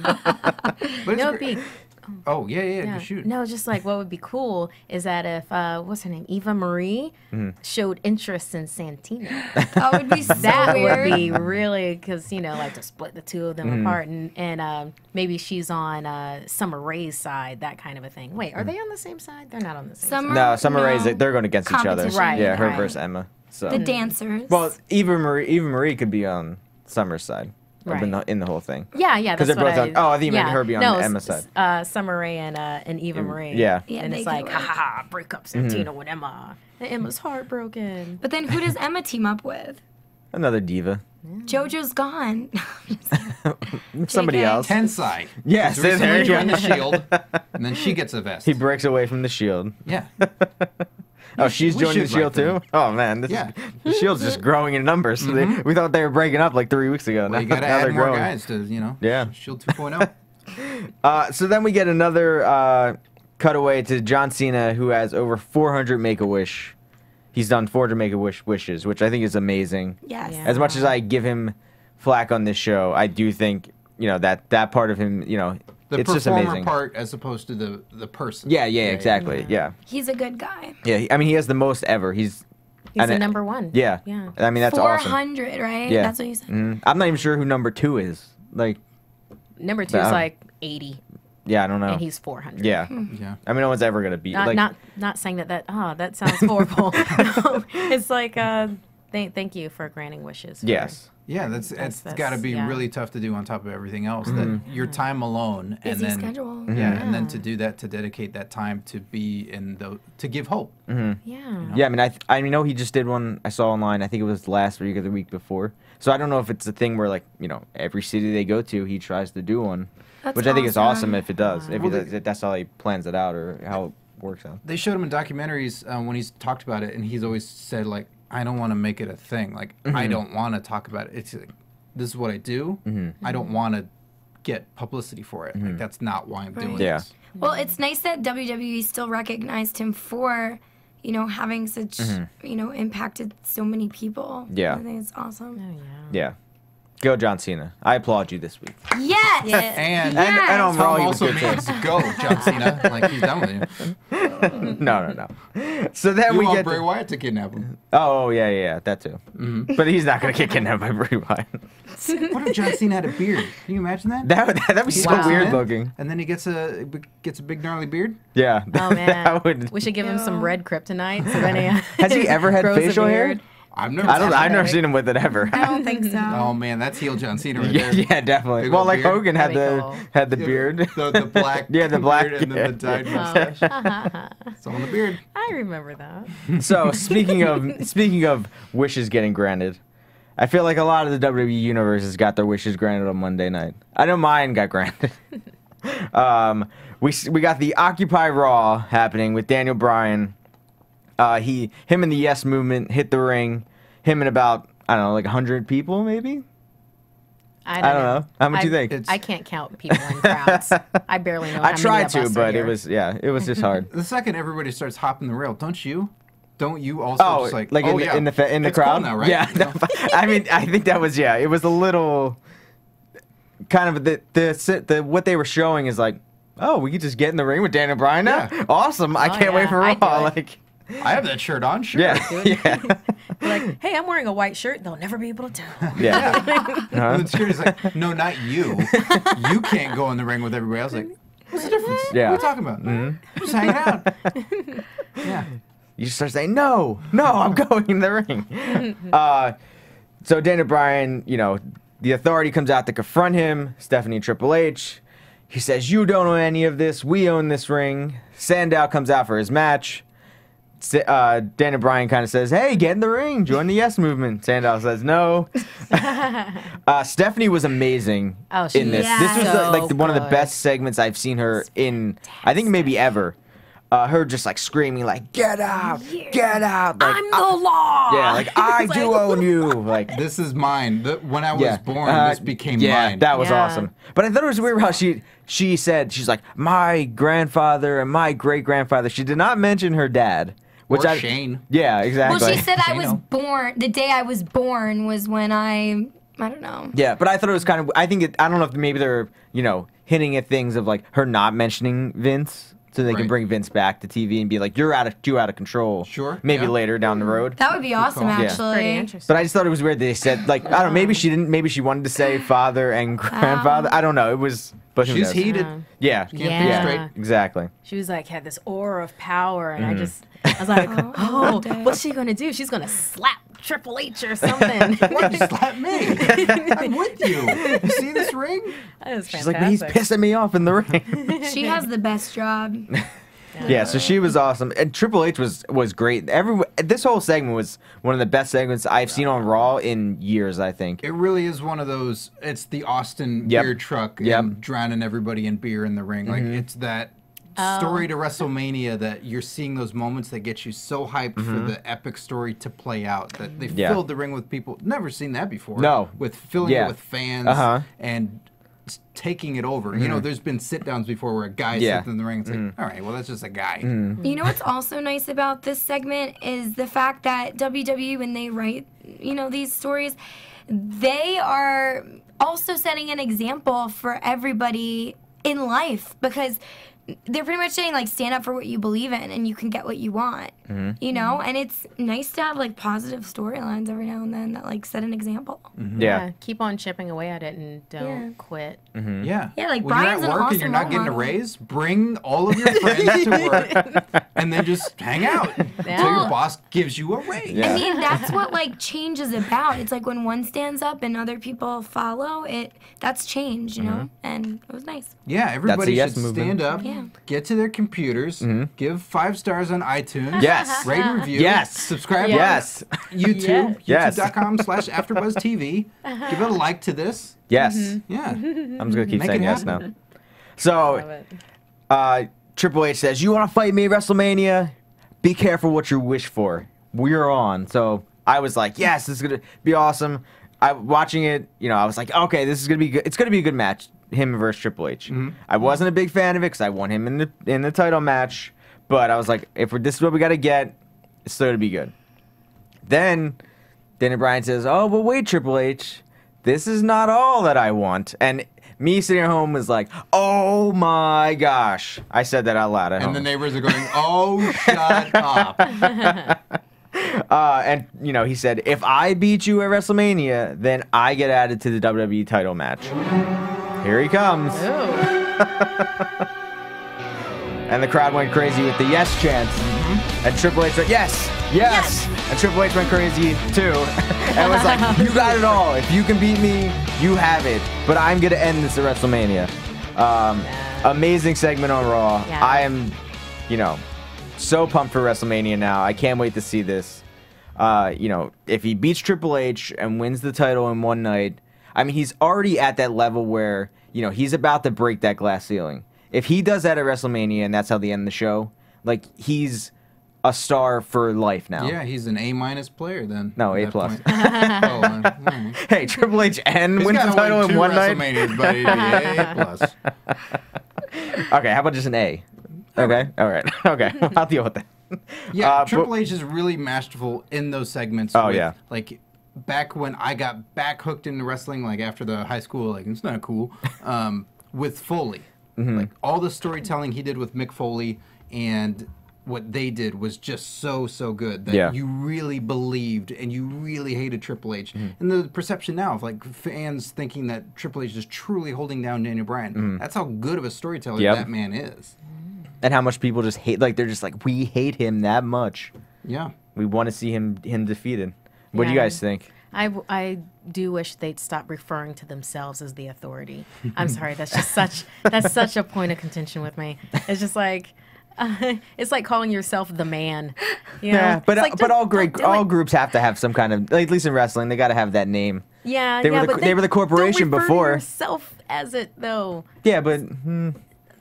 But it's No, it'd great. be Oh yeah, shoot. No, just like what would be cool is that if what's her name, Eva Marie, showed interest in Santina. That would be so That weird. would be really because like to split the two of them apart, and maybe she's on Summer Rae's side, that kind of a thing. Wait, are they on the same side? They're not on the same side. No, Summer Rae's they're going against each other. Competition. Right, Yeah, her right. versus Emma. So. The dancers. Well, Eva Marie could be on Summer's side. Right. In the whole thing. Yeah, yeah, 'Cause that's they're what both on- oh, I think you meant her being on Emma's side. Summer Rae and Eva Marie. Yeah. Yeah, and they it's could like, work. ha ha ha, break up Santina with Emma. And Emma's heartbroken. But then who does Emma team up with? Another diva. JoJo's gone. Somebody JK. else. Tensai. Yeah, Just so there recently you go. joined the Shield, and then she gets a vest. He breaks away from the Shield. Yeah. Oh, she's we joining the should Shield like too? them. Oh man, the Shield's just growing in numbers. So we thought they were breaking up like 3 weeks ago. Well, you Now gotta they're add more growing. guys to, Yeah. Shield 2.0. So then we get another cutaway to John Cena, who has over 400 Make-A-Wish. He's done 400 Make-A-Wish wishes, which I think is amazing. Yes. Yeah. As much as I give him flack on this show, I do think that part of him, The it's just performer amazing. part as opposed to the person. Yeah, exactly. Yeah. He's a good guy. Yeah, I mean, he has the most ever. He's He's and the number one. Yeah. Yeah. I mean, that's awesome. 400, right? Yeah. That's what you said. I'm not even sure who number 2 is. Like, Number two is Um, like 80, yeah, I don't know. and he's 400. Yeah. Yeah. I mean, no one's ever going to beat. Not saying that sounds horrible. No, it's like thank you for granting wishes. for- Yes. Yeah, it's got to be yeah. really tough to do on top of everything else. That your time alone, and Busy then schedule. yeah, and then to do that, to dedicate that time to be to give hope. Yeah. Yeah, I mean, I know he just did one I saw online. I think it was last week or the week before. So I don't know if it's a thing where, like, every city they go to, he tries to do one. That's Which I think is awesome awesome. if it does. If Well, that's how he plans it out or how it works out. They showed him in documentaries when he's talked about it, and he's always said, like, I don't want to make it a thing. Like, I don't want to talk about it. It's like, this is what I do. I don't want to get publicity for it. Like, that's not why I'm doing Yeah. this. Well, it's nice that WWE still recognized him for, having such, impacted so many people. Yeah. I think it's awesome. Yeah. Go John Cena. I applaud you this week. Yes! And And overall, Tom he was also good too. means go, John Cena. Like, he's done with you. No. So then You we want get Bray Wyatt to kidnap him. Oh, yeah, that too. But he's not going to get kidnapped by Bray Wyatt. What if John Cena had a beard? Can you imagine that? That'd be so Wow. weird looking. And then he gets a big gnarly beard. Yeah. Oh man. That would- We should give him some red kryptonite. So then he Has he ever had grows a facial hair? beard. I've never. I've never seen him with it ever. I don't think so. Oh man, that's heel John Cena right Yeah, there. yeah, definitely. Big Well, old like beard. Hogan had That'd be the cool. had the beard. The black. Yeah, the black beard and then the dyed beard. mustache. It's on the beard. I remember that. So speaking of wishes getting granted, I feel like a lot of the WWE universe has got their wishes granted on Monday night. I know mine got granted. We got the Occupy Raw happening with Daniel Bryan. Him and the Yes Movement hit the ring. Him and about, I don't know, like 100 people maybe. I don't know. How much do you think? I can't count people in crowds. I barely know how I many tried of us to, are but here. it was just hard. The second everybody starts hopping the rail, don't you also Oh, just like in the it's crowd cool now, right? Yeah, no, I mean, I think that was it was a little kind of the what they were showing is like, oh, we could just get in the ring with Daniel Bryan now. Yeah. Awesome! I can't wait for I'd Raw. do it. Like, I have that shirt on, sure. yeah. Like, hey, I'm wearing a white shirt. They'll never be able to tell. Yeah. And then security's like, no, not you. You can't go in the ring with everybody else. Like, what's the difference? Yeah. What are you talking about? Mm-hmm. Just hanging out. Yeah. You start saying, no, I'm going in the ring. So Daniel Bryan, the Authority comes out to confront him, Stephanie and Triple H. He says, you don't own any of this. We own this ring. Sandow comes out for his match. Daniel Bryan kind of says, hey, get in the ring. Join the Yes Movement. Sandow says no. Stephanie was amazing in this. This was so one of the good. best segments I've seen her in, I think maybe ever. Her just like screaming like, get out, get out. Like, I'm the law. Yeah, like I do own you. Like This is mine. When I was born, this became mine. that was Yeah. awesome. But I thought it was weird how she said, she's like, my grandfather and my great grandfather. She did not mention her dad. Which Or Shane. Yeah, exactly. Well, she said I was Shane-o. born. The day I was born was when I don't know. Yeah, but I thought it was kind of. I don't know if maybe they're hinting at things of like her not mentioning Vince, so they can Right. bring Vince back to TV and be like, you're out of control. Sure, Maybe yeah. later down the road. That would be awesome, call. Yeah. actually. Pretty interesting. But I just thought it was weird that they said like I don't know. Maybe she didn't. Maybe she wanted to say father and grandfather. I don't know. It was. But who She's knows? heated. Yeah. Can't Yeah. think straight. Exactly. She was like, had this aura of power, and Mm-hmm. I was like, Oh, what's she gonna do? She's gonna slap Triple H or something. Why'd you slap me? I'm with you. You see this ring? That was She's like, but he's pissing me off in the ring. She has the best job. Yeah, so she was awesome, and Triple H was great. This whole segment was one of the best segments I've seen on Raw in years. I think. It really is one of those. It's the Austin Yep. beer truck Yep. and drowning everybody in beer in the ring. Like it's that story to WrestleMania that you're seeing those moments that get you so hyped for the epic story to play out. That they filled the ring with people. Never seen that before. No. With filling Yeah. it with fans and taking it over. There's been sit downs before where a guy sits in the ring and it's like, all right, well that's just a guy. You know what's also nice about this segment is the fact that WWE, when they write, these stories, they are also setting an example for everybody in life, because they're pretty much saying like stand up for what you believe in and you can get what you want. And it's nice to have like positive storylines every now and then that like set an example. Yeah. Keep on chipping away at it and don't quit. Yeah. Yeah, like, when Brian's you're an at work and awesome you're not role getting a model. raise, bring all of your friends to work and then just hang out until your boss gives you a raise. Yeah. I mean, that's what like change is about. It's like when one stands up and other people follow it. That's change, and it was nice. Yeah, everybody yes should movement. stand up, Yeah. get to their computers, give 5 stars on iTunes, Yes. rate and review, Yes. subscribe Yes. on YouTube, Yes. youtube.com/AfterBuzzTV. Give it a like to this. Yes. Yeah. I'm just gonna keep Make saying it yes happen. now. So, Triple H says, "You want to fight me at WrestleMania? Be careful what you wish for. We're on." So I was like, "Yes, this is gonna be awesome." Watching it, I was like, "Okay, this is gonna be good. It's gonna be a good match, him versus Triple H." I wasn't a big fan of it because I won him in the title match, but I was like, this is what we gotta get, it's still gonna be good. Then Daniel Bryan says, "Oh, but wait, Triple H, this is not all that I want." And me sitting at home was like, "Oh my gosh!" I said that out loud at home. And the neighbors are going, "Oh, shut up." And he said, "If I beat you at WrestleMania, then I get added to the WWE title match." Here he comes. And the crowd went crazy with the yes chants. And Triple H went, yes, yes. And Triple H went crazy too. And was like, "You got it all. If you can beat me, you have it. But I'm going to end this at WrestleMania." Amazing segment on Raw. Yeah. I am, so pumped for WrestleMania now. I can't wait to see this. If he beats Triple H and wins the title in one night, I mean, he's already at that level where, he's about to break that glass ceiling. If he does that at WrestleMania and that's how they end the show, like, he's a star for life now. Yeah, he's an A- player then. No, at A+. that point. Oh, Hey, Triple H and he's wins the gotta title win in 2 one night. WrestleManias, buddy. A+. Okay, how about just an A? Okay, all right. Okay, I'll deal with that. Yeah, Triple H is really masterful in those segments. Oh, with, yeah. Like, back when I got back hooked into wrestling, like after the high school, like, it's not cool, with Foley. Like, all the storytelling he did with Mick Foley and what they did was just so good that you really believed and you really hated Triple H. And the perception now of, like, fans thinking that Triple H is truly holding down Daniel Bryan, that's how good of a storyteller that man is. And how much people just hate, like, they're just like, we hate him that much. Yeah. We want to see him defeated. What do you guys think? I do wish they'd stop referring to themselves as the authority. I'm sorry, that's such a point of contention with me. It's just like it's like calling yourself the man. You know? Yeah, but like, but all groups have to have some kind of, like, at least in wrestling, they got to have that name. Yeah, they were the corporation don't refer before. To yourself as it though. Yeah, but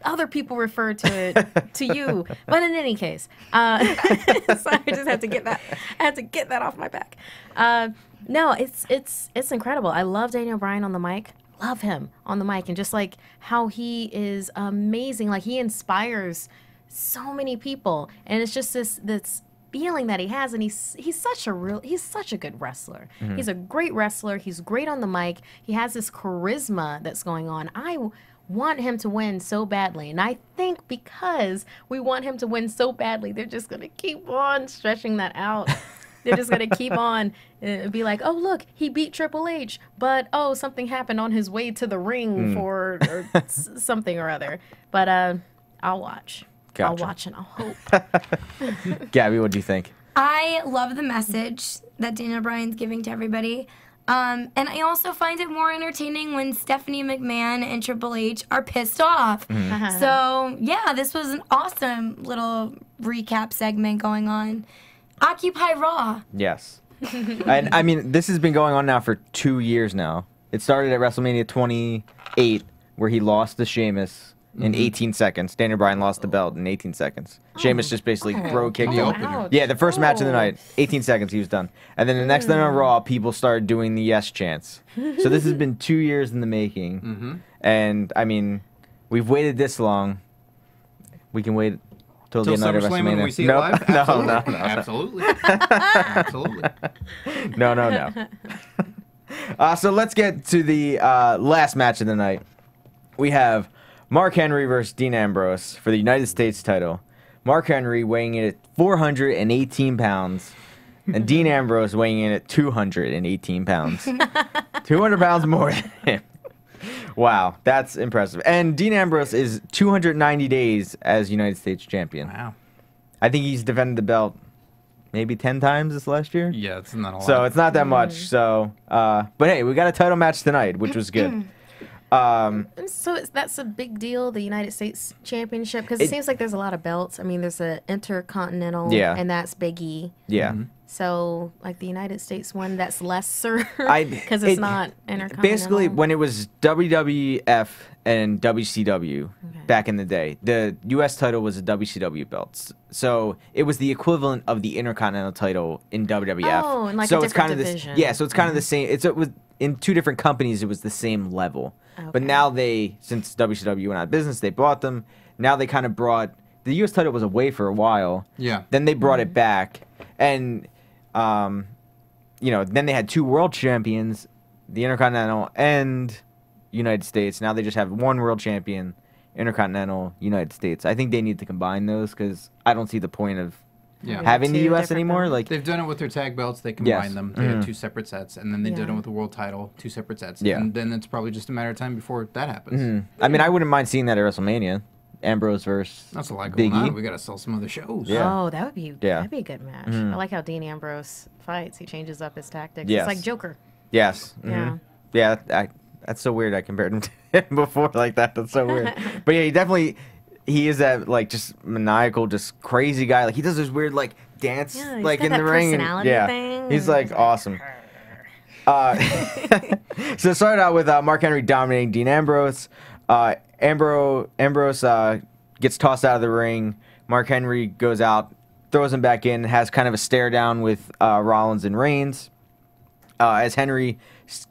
other people refer to it to you. But in any case, so I just had to get that. I had to get that off my back. No, it's incredible. I love Daniel Bryan on the mic. Love him on the mic, and just like how he is amazing. Like, he inspires so many people, and it's just this feeling that he has, and he's such a good wrestler. He's a great wrestler. He's great on the mic. He has this charisma that's going on. I want him to win so badly, and I think because we want him to win so badly, they're just gonna keep on stretching that out. They're just gonna keep on be like, oh, look, he beat Triple H, but oh, something happened on his way to the ring for something or other. But I'll watch. Gotcha. I'll watch and I'll hope. Gabby, what do you think? I love the message that Daniel Bryan's giving to everybody. And I also find it more entertaining when Stephanie McMahon and Triple H are pissed off. So, yeah, this was an awesome little recap segment going on. Occupy Raw. Yes. And I mean, this has been going on now for 2 years now. It started at WrestleMania 28, where he lost to Sheamus in 18 seconds. Daniel Bryan lost the belt in 18 seconds. Sheamus just basically kicked him. opener. Yeah, the first match of the night, 18 seconds, he was done. And then the next night on Raw, people started doing the yes chants. So this has been 2 years in the making. And, I mean, we've waited this long. We can wait till the night of SummerSlam when we see it Nope. live? Absolutely. Absolutely. Absolutely. No. So let's get to the last match of the night. We have Mark Henry versus Dean Ambrose for the United States title. Mark Henry weighing in at 418 pounds, and Dean Ambrose weighing in at 218 pounds. 200 pounds more than him. Wow, that's impressive. And Dean Ambrose is 290 days as United States champion. Wow. I think he's defended the belt maybe 10 times this last year. Yeah, it's not a lot. So it's not that much. So, but hey, we got a title match tonight, which was good. So that's a big deal, the United States Championship, because it seems like there's a lot of belts. I mean, there's an Intercontinental, and that's Big E. Yeah. So, like, the United States one, that's lesser because it's not Intercontinental. Basically, when it was WWF and WCW back in the day, the U.S. title was a WCW belt. So it was the equivalent of the Intercontinental title in WWF. Oh, and like so a it's kind different of division. this. Yeah, so it's kind of the same. It was in two different companies. It was the same level. But now since WCW went out of business, they bought them. Now they kind of brought the U.S. title was away for a while. Yeah. Then they brought it back, and then they had two world champions, the Intercontinental and United States. Now they just have one world champion, Intercontinental, United States. I think they need to combine those because I don't see the point of having the U.S. anymore. Like, they've done it with their tag belts. They combine them. They had two separate sets, and then they did it with the world title, two separate sets. Yeah. And then it's probably just a matter of time before that happens. I mean, I wouldn't mind seeing that at WrestleMania. Ambrose versus That's a lot Big going E. on. We got to sell some other shows. Yeah. Oh, that'd be a good match. I like how Dean Ambrose fights. He changes up his tactics. Yes. It's like Joker. Yes. Yeah, that's so weird. I compared him to him before like that. That's so weird. But yeah, he is that, like, just maniacal, just crazy guy. Like, he does this weird, like, dance, he's like, got in that the ring. personality thing. He's like awesome. So it started out with Mark Henry dominating Dean Ambrose. Ambrose gets tossed out of the ring. Mark Henry goes out throws him back in, has kind of a stare down with Rollins and Reigns. As Henry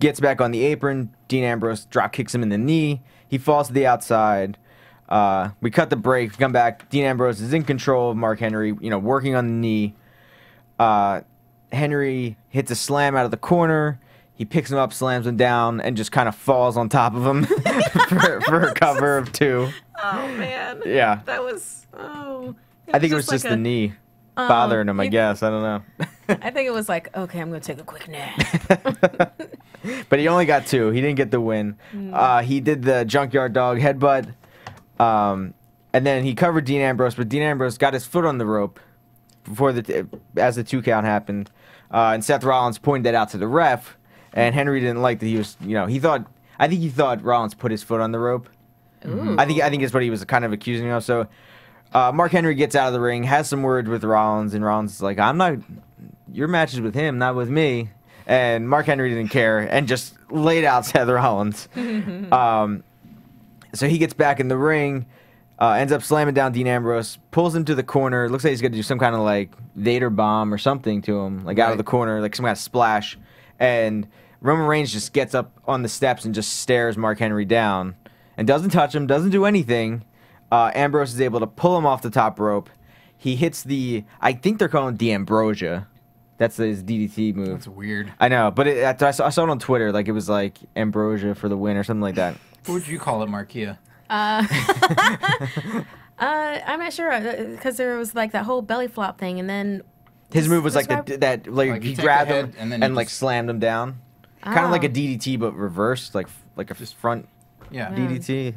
gets back on the apron, Dean Ambrose drop kicks him in the knee. He falls to the outside. We cut the break, come back. Dean Ambrose is in control of Mark Henry, working on the knee. Henry hits a slam out of the corner. He picks him up, slams him down, and just kind of falls on top of him for a cover of 2. Oh, man. Yeah. That was, I think it was just the knee bothering him, I guess. I don't know. I think it was like, okay, I'm going to take a quick nap. But he only got 2. He didn't get the win. He did the Junkyard Dog headbutt. And then he covered Dean Ambrose, but Dean Ambrose got his foot on the rope as the 2 count happened. And Seth Rollins pointed that out to the ref. And Henry didn't like that he was, I think he thought Rollins put his foot on the rope. Ooh. I think that's what he was kind of accusing of. So Mark Henry gets out of the ring, has some words with Rollins, and Rollins is like, your match is with him, not with me. And Mark Henry didn't care and just laid out Seth Rollins. So he gets back in the ring, ends up slamming down Dean Ambrose, pulls him to the corner. Looks like he's going to do some kind of like Vader bomb or something to him, like out of the corner, like some kind of splash. And Roman Reigns just gets up on the steps and just stares Mark Henry down and doesn't touch him, doesn't do anything. Ambrose is able to pull him off the top rope. He hits I think they're calling it the Ambrosia. That's his DDT move. That's weird. I know, but I saw it on Twitter. Like it was like Ambrosia for the win or something like that. What would you call it, Markeia? I'm not sure because there was like that whole belly flop thing, and then his move was like he grabbed him and like slammed him down, kind of like a DDT but reversed, like a front DDT.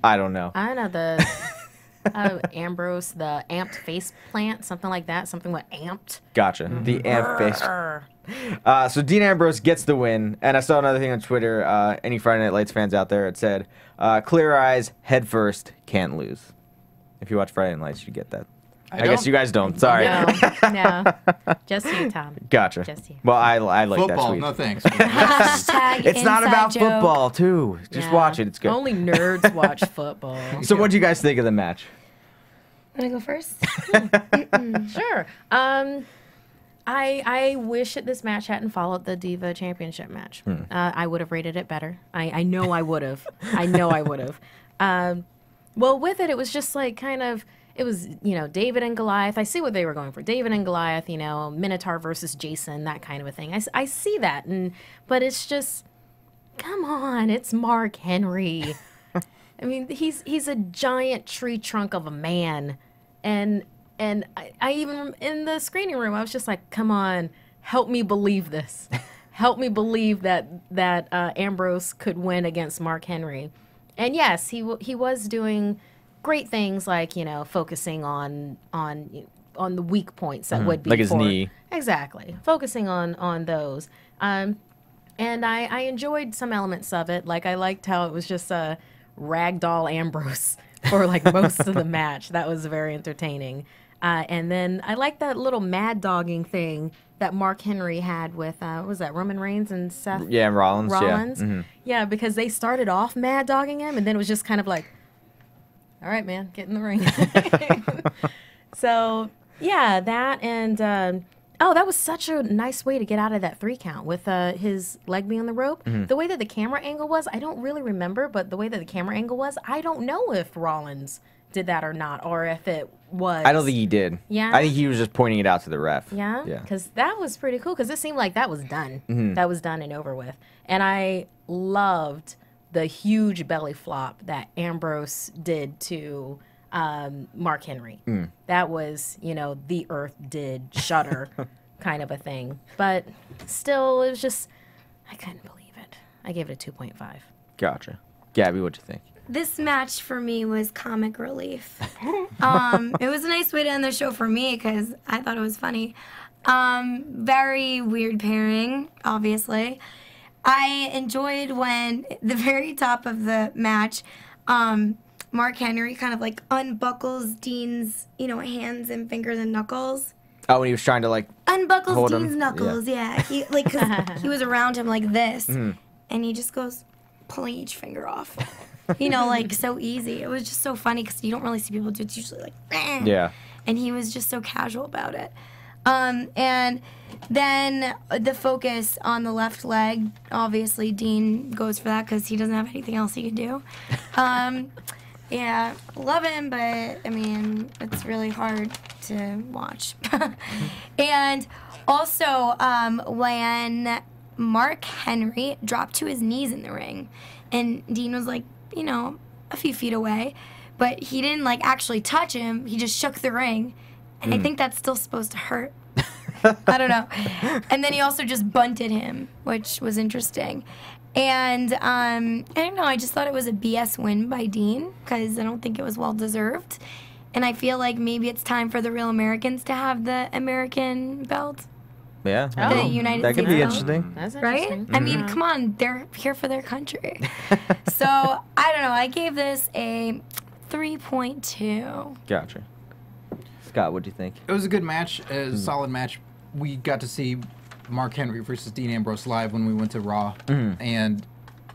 I don't know. I know the Ambrose, the amped face plant, something like that, something with amped. Gotcha. The amped face. So Dean Ambrose gets the win, and I saw another thing on Twitter. Any Friday Night Lights fans out there, it said, "Clear eyes, head first, can't lose." If you watch Friday Night Lights, you get that. I guess you guys don't. Sorry. No. Just you, Tom. Gotcha. Just you. Well, I like Football, that tweet. no thanks. It's not about football, too. Just watch it. It's good. Only nerds watch football. So what do you guys think of the match? Want to go first? Sure. I wish that this match hadn't followed the Diva Championship match. I would have rated it better. I know I would have. I know I would have. Well, with it, it was just like kind of, it was, David and Goliath. I see what they were going for. David and Goliath, Minotaur versus Jason, that kind of a thing. I see that. But it's just, come on, it's Mark Henry. I mean, he's a giant tree trunk of a man. And I even, in the screening room, I was just like, come on, help me believe this. Help me believe that Ambrose could win against Mark Henry. And yes, he was doing great things like, focusing on the weak points that would be like his knee. Exactly. Focusing on those. And I enjoyed some elements of it. Like I liked how it was just a ragdoll Ambrose for like most of the match. That was very entertaining. And then I liked that little mad dogging thing that Mark Henry had with, what was that, Roman Reigns and Seth? Yeah, and Rollins. Yeah. Yeah, because they started off mad dogging him, and then it was just kind of like, all right, man, get in the ring. So, yeah, that and, that was such a nice way to get out of that 3 count with his leg being on the rope. The way that the camera angle was, I don't really remember, but the way that the camera angle was, I don't know if Rollins did that or not, or if it was. I don't think he did. Yeah? I think he was just pointing it out to the ref. Yeah? Yeah. Because that was pretty cool, because it seemed like that was done. That was done and over with. And I loved the huge belly flop that Ambrose did to Mark Henry. That was, the earth did shudder kind of a thing. But still, it was just, I couldn't believe it. I gave it a 2.5. Gotcha. Gabby, what'd you think? This match for me was comic relief. It was a nice way to end the show for me because I thought it was funny. Very weird pairing, obviously. I enjoyed when the very top of the match, Mark Henry kind of like unbuckles Dean's, hands and fingers and knuckles. Oh, when he was trying to like unbuckles Dean's knuckles, yeah. He cause he was around him like this, and he just goes pulling each finger off. So easy. It was just so funny because you don't really see people do it. It's usually like, yeah. and he was just so casual about it. And then the focus on the left leg, obviously Dean goes for that because he doesn't have anything else he can do. Yeah, love him, but I mean, it's really hard to watch. And also, when Mark Henry dropped to his knees in the ring, and Dean was like, you know, a few feet away, but he didn't like actually touch him. He just shook the ring, and I think that's still supposed to hurt. I don't know. And then he also just bunted him, which was interesting. And I don't know, I just thought it was a BS win by Dean because I don't think it was well deserved. And I feel like maybe it's time for the Real Americans to have the American belt. Yeah. The United that could States be belt. interesting. That's Right? interesting. I mean, come on, they're here for their country. So, I don't know, I gave this a 3.2. Gotcha. Scott, what do you think? It was a good match, a solid match. We got to see Mark Henry versus Dean Ambrose live when we went to Raw, and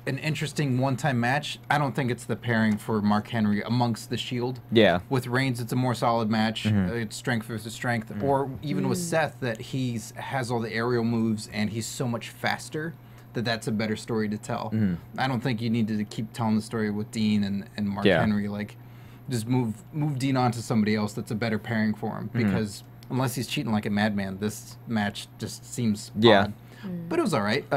an interesting one-time match. I don't think it's the pairing for Mark Henry amongst the Shield. Yeah. With Reigns, it's a more solid match. It's strength versus strength, or even with Seth, that has all the aerial moves and he's so much faster that that's a better story to tell. I don't think you need to keep telling the story with Dean and Mark Henry. Like, just move Dean on to somebody else that's a better pairing for him because. Unless he's cheating like a madman, this match just seems odd. But it was all right.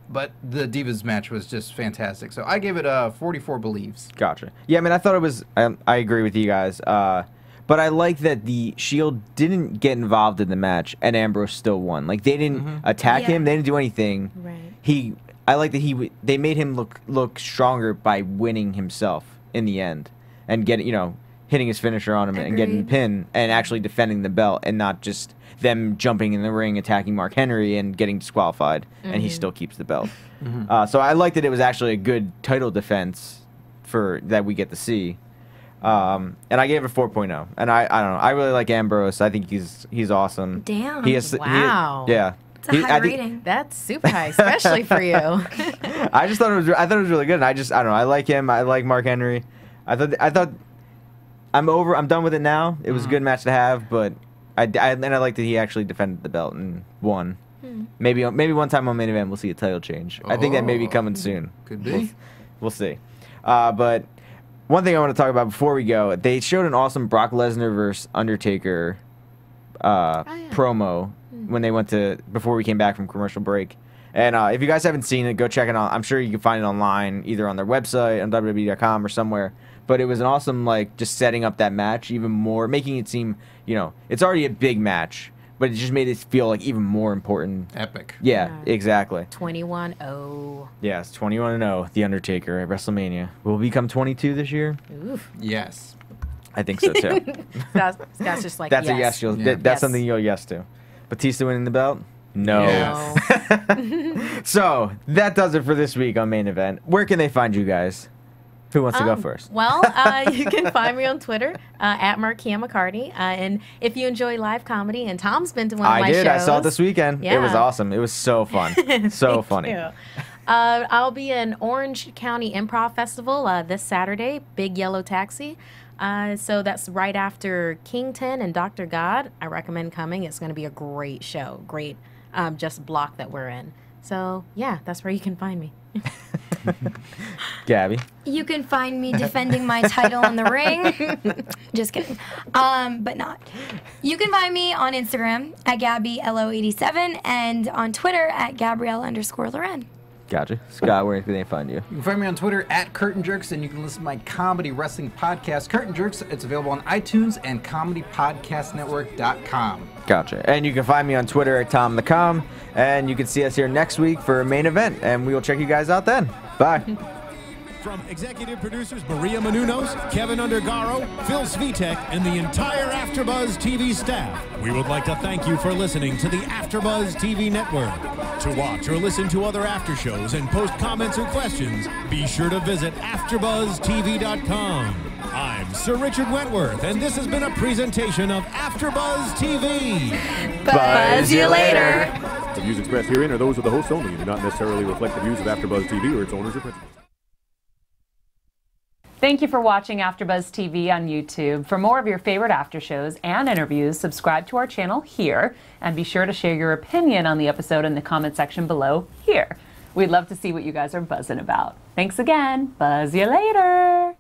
But the Divas match was just fantastic. So I gave it 44 believes. Gotcha. Yeah, I mean, I thought it was... I agree with you guys. But I like that the Shield didn't get involved in the match, and Ambrose still won. Like, they didn't attack him. They didn't do anything. Right. I like that they made him look stronger by winning himself in the end. And getting, hitting his finisher on him and getting the pin and actually defending the belt and not just them jumping in the ring, attacking Mark Henry and getting disqualified, and he still keeps the belt. So I liked that it was actually a good title defense that we get to see. And I gave it a 4.0. And I don't know. I really like Ambrose. I think he's awesome. Damn. Wow. Yeah. It's a high rating. That's super high, especially for you. I just thought it was really good. And I don't know. I like him. I like Mark Henry. I thought I'm done with it now. It was a good match to have, but I like that he actually defended the belt and won. Maybe one time on Main Event we'll see a title change. I think that may be coming soon. Could be. We'll see. But one thing I want to talk about before we go, they showed an awesome Brock Lesnar versus Undertaker promo when they before we came back from commercial break. And if you guys haven't seen it, go check it out. I'm sure you can find it online, either on their website, on WWE.com, or somewhere. But it was an awesome, just setting up that match even more, making it seem, it's already a big match, but it just made it feel even more important. Epic. Yeah, exactly. 21-0. Yes, 21-0, The Undertaker at WrestleMania. Will he become 22 this year? Oof. Yes. I think so, too. Scott's just like, That's yes. a yes. That's something you'll yes to. Batista winning the belt? No. Yes. So, that does it for this week on Main Event. Where can they find you guys? Who wants to go first? Well, you can find me on Twitter at Markeia McCarty. And if you enjoy live comedy, and Tom's been to one of my shows. I saw it this weekend. Yeah. It was awesome. It was so fun. So funny. You. I'll be in Orange County Improv Festival this Saturday, Big Yellow Taxi. So that's right after Kington and Dr. God. I recommend coming. It's going to be a great show. Great just block that we're in. So, yeah, that's where you can find me. Gabby. You can find me defending my title in the ring. Just kidding. But not. You can find me on Instagram at GabbyLO87 and on Twitter at Gabrielle_Loren. Gotcha. Scott, where can they find you? You can find me on Twitter at Curtain Jerks, and you can listen to my comedy wrestling podcast, Curtain Jerks. It's available on iTunes and ComedyPodcastNetwork.com. Gotcha. And you can find me on Twitter at TomTheCom, and you can see us here next week for a Main Event, and we will check you guys out then. Bye. From executive producers Markeia McCarty, Kevin Undergaro, Phil Svitek, and the entire AfterBuzz TV staff, we would like to thank you for listening to the AfterBuzz TV Network. To watch or listen to other after shows and post comments or questions, be sure to visit AfterBuzzTV.com. I'm Sir Richard Wentworth, and this has been a presentation of AfterBuzz TV. Buzz you later. The views expressed herein are those of the hosts only and do not necessarily reflect the views of AfterBuzz TV or its owners or principals. Thank you for watching AfterBuzz TV on YouTube. For more of your favorite after shows and interviews, subscribe to our channel here, and be sure to share your opinion on the episode in the comment section below here. We'd love to see what you guys are buzzing about. Thanks again. Buzz you later.